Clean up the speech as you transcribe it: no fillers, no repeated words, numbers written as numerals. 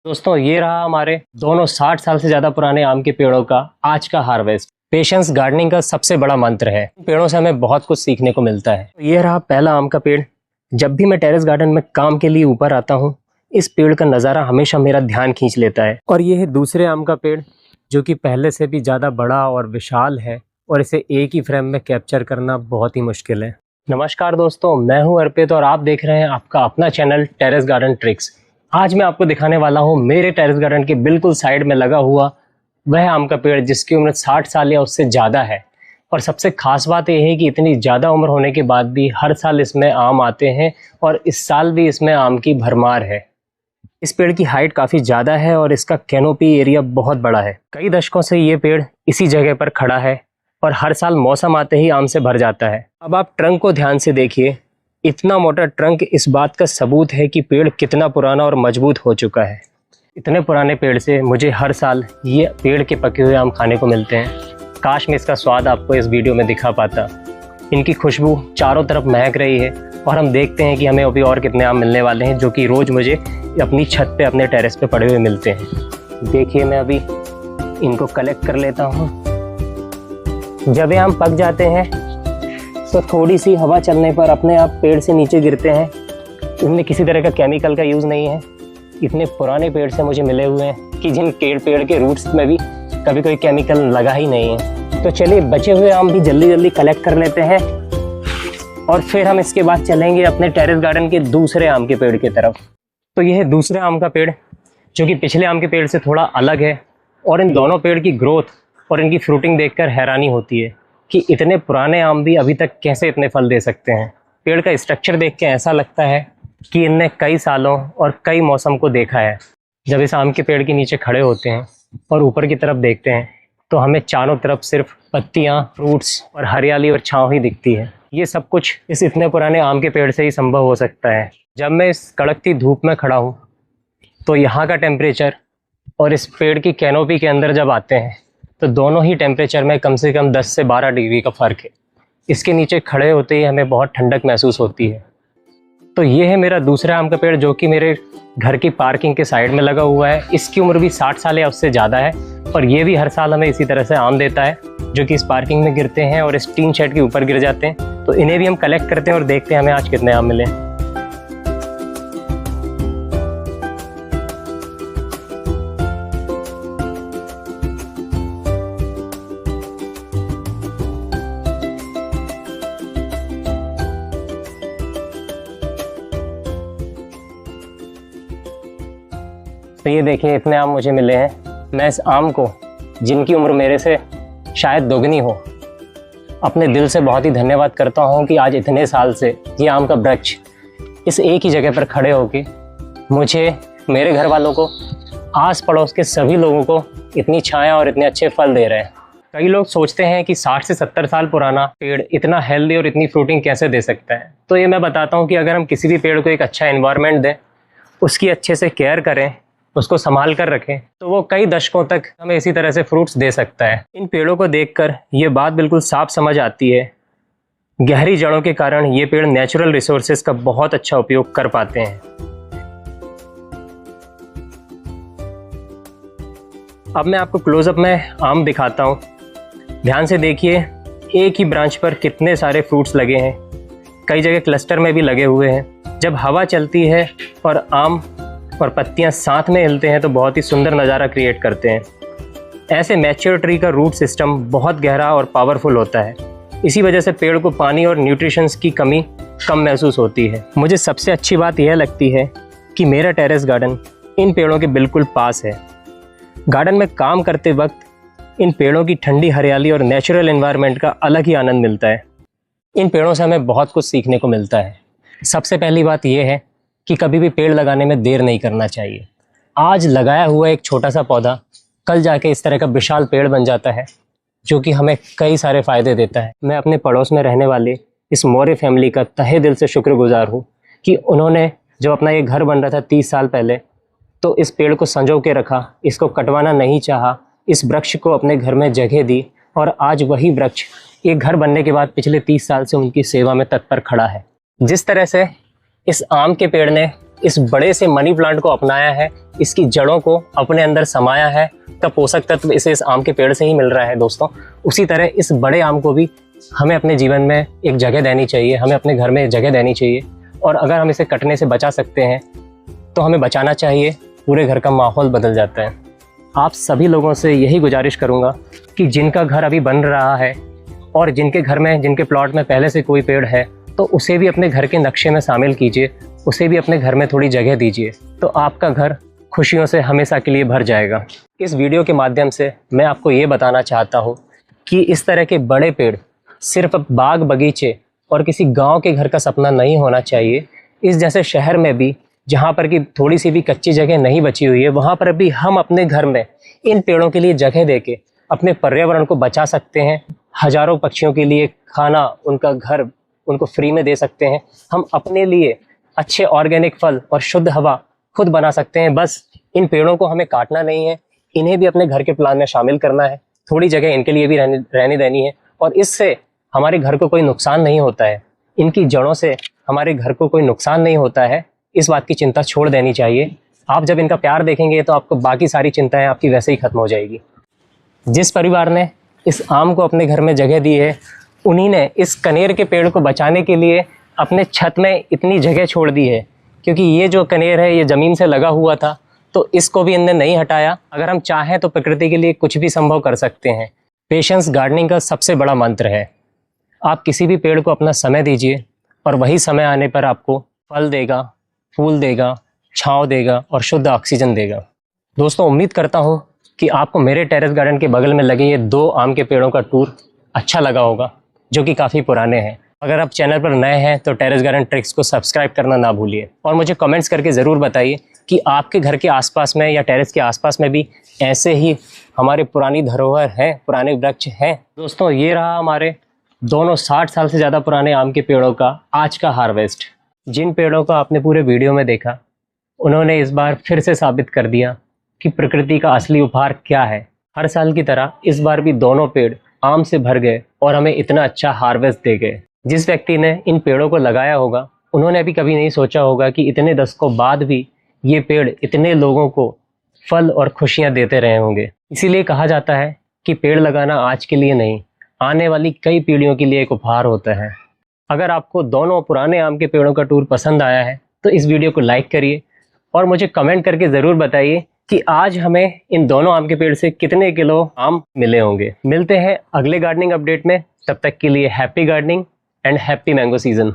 दोस्तों ये रहा हमारे दोनों 60 साल से ज़्यादा पुराने आम के पेड़ों का आज का हार्वेस्ट। पेशेंस गार्डनिंग का सबसे बड़ा मंत्र है। पेड़ों से हमें बहुत कुछ सीखने को मिलता है। ये रहा पहला आम का पेड़। जब भी मैं टेरेस गार्डन में काम के लिए ऊपर आता हूँ, इस पेड़ का नज़ारा हमेशा मेरा ध्यान खींच लेता है। और ये है दूसरे आम का पेड़, जो कि पहले से भी ज़्यादा बड़ा और विशाल है और इसे एक ही फ्रेम में कैप्चर करना बहुत ही मुश्किल है। नमस्कार दोस्तों, मैं हूँ अर्पित और आप देख रहे हैं आपका अपना चैनल टेरेस गार्डन ट्रिक्स। आज मैं आपको दिखाने वाला हूँ मेरे टेरेस गार्डन के बिल्कुल साइड में लगा हुआ वह आम का पेड़ जिसकी उम्र 60 साल या उससे ज़्यादा है। और सबसे ख़ास बात यह है कि इतनी ज़्यादा उम्र होने के बाद भी हर साल इसमें आम आते हैं और इस साल भी इसमें आम की भरमार है। इस पेड़ की हाइट काफ़ी ज़्यादा है और इसका कैनोपी एरिया बहुत बड़ा है। कई दशकों से ये पेड़ इसी जगह पर खड़ा है और हर साल मौसम आते ही आम से भर जाता है। अब आप ट्रंक को ध्यान से देखिए। इतना मोटा ट्रंक इस बात का सबूत है कि पेड़ कितना पुराना और मजबूत हो चुका है। इतने पुराने पेड़ से मुझे हर साल ये पेड़ के पके हुए आम खाने को मिलते हैं। काश मैं इसका स्वाद आपको इस वीडियो में दिखा पाता। इनकी खुशबू चारों तरफ महक रही है और हम देखते हैं कि हमें अभी और कितने आम मिलने वाले हैं, जो कि रोज़ मुझे अपनी छत पे अपने टेरेस पे पड़े हुए मिलते हैं। देखिए मैं अभी इनको कलेक्ट कर लेता हूँ। जब ये आम पक जाते हैं तो थोड़ी सी हवा चलने पर अपने आप पेड़ से नीचे गिरते हैं। इनमें किसी तरह का केमिकल का यूज़ नहीं है। इतने पुराने पेड़ से मुझे मिले हुए हैं कि जिन पेड़ के रूट्स में भी कभी कोई केमिकल लगा ही नहीं है। तो चलिए बचे हुए आम भी जल्दी जल्दी कलेक्ट कर लेते हैं और फिर हम इसके बाद चलेंगे अपने टेरेस गार्डन के दूसरे आम के पेड़ की तरफ। तो यह है दूसरे आम का पेड़, जो कि पिछले आम के पेड़ से थोड़ा अलग है। और इन दोनों पेड़ की ग्रोथ और इनकी फ्रूटिंग देखकर हैरानी होती है कि इतने पुराने आम भी अभी तक कैसे इतने फल दे सकते हैं। पेड़ का स्ट्रक्चर देख के ऐसा लगता है कि इनने कई सालों और कई मौसम को देखा है। जब इस आम के पेड़ के नीचे खड़े होते हैं और ऊपर की तरफ देखते हैं तो हमें चारों तरफ सिर्फ पत्तियां, फ्रूट्स और हरियाली और छाँव ही दिखती है। ये सब कुछ इस इतने पुराने आम के पेड़ से ही संभव हो सकता है। जब मैं इस कड़कती धूप में खड़ा हूँ तो यहाँ का टेम्परेचर और इस पेड़ की कैनोपी के अंदर जब आते हैं तो दोनों ही टेम्परेचर में कम से कम 10 से 12 डिग्री का फ़र्क है। इसके नीचे खड़े होते ही हमें बहुत ठंडक महसूस होती है। तो ये है मेरा दूसरा आम का पेड़, जो कि मेरे घर की पार्किंग के साइड में लगा हुआ है। इसकी उम्र भी 60 साल या उससे ज़्यादा है और ये भी हर साल हमें इसी तरह से आम देता है, जो कि इस पार्किंग में गिरते हैं और इस टीन शेड के ऊपर गिर जाते हैं। तो इन्हें भी हम कलेक्ट करते हैं और देखते हैं हमें आज कितने आम मिले। तो ये देखिए इतने आम मुझे मिले हैं। मैं इस आम को, जिनकी उम्र मेरे से शायद दोगुनी हो, अपने दिल से बहुत ही धन्यवाद करता हूँ कि आज इतने साल से ये आम का वृक्ष इस एक ही जगह पर खड़े होके मुझे, मेरे घर वालों को, आस पड़ोस के सभी लोगों को इतनी छाया और इतने अच्छे फल दे रहे हैं। कई लोग सोचते हैं कि 60 से 70 साल पुराना पेड़ इतना हेल्दी और इतनी फ्रूटिंग कैसे दे सकता है। तो ये मैं बताता हूँ कि अगर हम किसी भी पेड़ को एक अच्छा एनवायरनमेंट दें, उसकी अच्छे से केयर करें, उसको संभाल कर रखें, तो वो कई दशकों तक हमें इसी तरह से फ्रूट्स दे सकता है। इन पेड़ों को देखकर ये बात बिल्कुल साफ समझ आती है। गहरी जड़ों के कारण ये पेड़ नेचुरल रिसोर्सेज का बहुत अच्छा उपयोग कर पाते हैं। अब मैं आपको क्लोजअप में आम दिखाता हूँ। ध्यान से देखिए, एक ही ब्रांच पर कितने सारे फ्रूट्स लगे हैं। कई जगह क्लस्टर में भी लगे हुए हैं। जब हवा चलती है और आम और पत्तियां साथ में हिलते हैं तो बहुत ही सुंदर नज़ारा क्रिएट करते हैं। ऐसे मैच्योर ट्री का रूट सिस्टम बहुत गहरा और पावरफुल होता है। इसी वजह से पेड़ को पानी और न्यूट्रिशंस की कमी कम महसूस होती है। मुझे सबसे अच्छी बात यह लगती है कि मेरा टेरेस गार्डन इन पेड़ों के बिल्कुल पास है। गार्डन में काम करते वक्त इन पेड़ों की ठंडी हरियाली और नेचुरल एनवायरनमेंट का अलग ही आनंद मिलता है। इन पेड़ों से हमें बहुत कुछ सीखने को मिलता है। सबसे पहली बात यह है कि कभी भी पेड़ लगाने में देर नहीं करना चाहिए। आज लगाया हुआ एक छोटा सा पौधा कल जाके इस तरह का विशाल पेड़ बन जाता है, जो कि हमें कई सारे फ़ायदे देता है। मैं अपने पड़ोस में रहने वाले इस मौर्य फैमिली का तहे दिल से शुक्रगुजार हूँ कि उन्होंने जब अपना ये घर बन रहा था 30 साल पहले, तो इस पेड़ को संजो के रखा, इसको कटवाना नहीं चाहा, इस वृक्ष को अपने घर में जगह दी और आज वही वृक्ष एक घर बनने के बाद पिछले 30 साल से उनकी सेवा में तत्पर खड़ा है। जिस तरह से इस आम के पेड़ ने इस बड़े से मनी प्लांट को अपनाया है, इसकी जड़ों को अपने अंदर समाया है, तब पोषक तत्व इसे इस आम के पेड़ से ही मिल रहा है दोस्तों। उसी तरह इस बड़े आम को भी हमें अपने जीवन में एक जगह देनी चाहिए, हमें अपने घर में एक जगह देनी चाहिए। और अगर हम इसे कटने से बचा सकते हैं तो हमें बचाना चाहिए, पूरे घर का माहौल बदल जाता है। आप सभी लोगों से यही गुजारिश करूँगा कि जिनका घर अभी बन रहा है और जिनके घर में, जिनके प्लॉट में पहले से कोई पेड़ है, तो उसे भी अपने घर के नक्शे में शामिल कीजिए, उसे भी अपने घर में थोड़ी जगह दीजिए, तो आपका घर खुशियों से हमेशा के लिए भर जाएगा। इस वीडियो के माध्यम से मैं आपको ये बताना चाहता हूँ कि इस तरह के बड़े पेड़ सिर्फ बाग बगीचे और किसी गांव के घर का सपना नहीं होना चाहिए। इस जैसे शहर में भी, जहाँ पर कि थोड़ी सी भी कच्ची जगह नहीं बची हुई है, वहाँ पर भी हम अपने घर में इन पेड़ों के लिए जगह देके अपने पर्यावरण को बचा सकते हैं। हजारों पक्षियों के लिए खाना, उनका घर उनको फ्री में दे सकते हैं। हम अपने लिए अच्छे ऑर्गेनिक फल और शुद्ध हवा खुद बना सकते हैं। बस इन पेड़ों को हमें काटना नहीं है, इन्हें भी अपने घर के प्लान में शामिल करना है, थोड़ी जगह इनके लिए भी रहने देनी है। और इससे हमारे घर को कोई नुकसान नहीं होता है, इनकी जड़ों से हमारे घर को कोई नुकसान नहीं होता है, इस बात की चिंता छोड़ देनी चाहिए। आप जब इनका प्यार देखेंगे तो आपको बाकी सारी चिंताएं आपकी वैसे ही खत्म हो जाएगी। जिस परिवार ने इस आम को अपने घर में जगह दी है, उन्हीं ने इस कनेर के पेड़ को बचाने के लिए अपने छत में इतनी जगह छोड़ दी है, क्योंकि ये जो कनेर है ये ज़मीन से लगा हुआ था, तो इसको भी इनने नहीं हटाया। अगर हम चाहें तो प्रकृति के लिए कुछ भी संभव कर सकते हैं। पेशेंस गार्डनिंग का सबसे बड़ा मंत्र है। आप किसी भी पेड़ को अपना समय दीजिए और वही समय आने पर आपको फल देगा, फूल देगा, छांव देगा और शुद्ध ऑक्सीजन देगा। दोस्तों, उम्मीद करता हूँ कि आपको मेरे टेरेस गार्डन के बगल में लगे ये 2 आम के पेड़ों का टूर अच्छा लगा होगा, जो कि काफ़ी पुराने हैं। अगर आप चैनल पर नए हैं तो टेरेस गार्डन ट्रिक्स को सब्सक्राइब करना ना भूलिए और मुझे कमेंट्स करके ज़रूर बताइए कि आपके घर के आसपास में या टेरेस के आसपास में भी ऐसे ही हमारे पुरानी धरोहर हैं, पुराने वृक्ष हैं। दोस्तों, ये रहा हमारे दोनों 60 साल से ज़्यादा पुराने आम के पेड़ों का आज का हार्वेस्ट। जिन पेड़ों को आपने पूरे वीडियो में देखा, उन्होंने इस बार फिर से साबित कर दिया कि प्रकृति का असली उपहार क्या है। हर साल की तरह इस बार भी दोनों पेड़ आम से भर गए और हमें इतना अच्छा हार्वेस्ट दे गए। जिस व्यक्ति ने इन पेड़ों को लगाया होगा, उन्होंने अभी कभी नहीं सोचा होगा कि इतने दशकों बाद भी ये पेड़ इतने लोगों को फल और खुशियाँ देते रहे होंगे। इसीलिए कहा जाता है कि पेड़ लगाना आज के लिए नहीं, आने वाली कई पीढ़ियों के लिए एक उपहार होता है। अगर आपको दोनों पुराने आम के पेड़ों का टूर पसंद आया है तो इस वीडियो को लाइक करिए और मुझे कमेंट करके ज़रूर बताइए कि आज हमें इन दोनों आम के पेड़ से कितने किलो आम मिले होंगे। मिलते हैं अगले गार्डनिंग अपडेट में, तब तक के लिए happy gardening and happy mango season.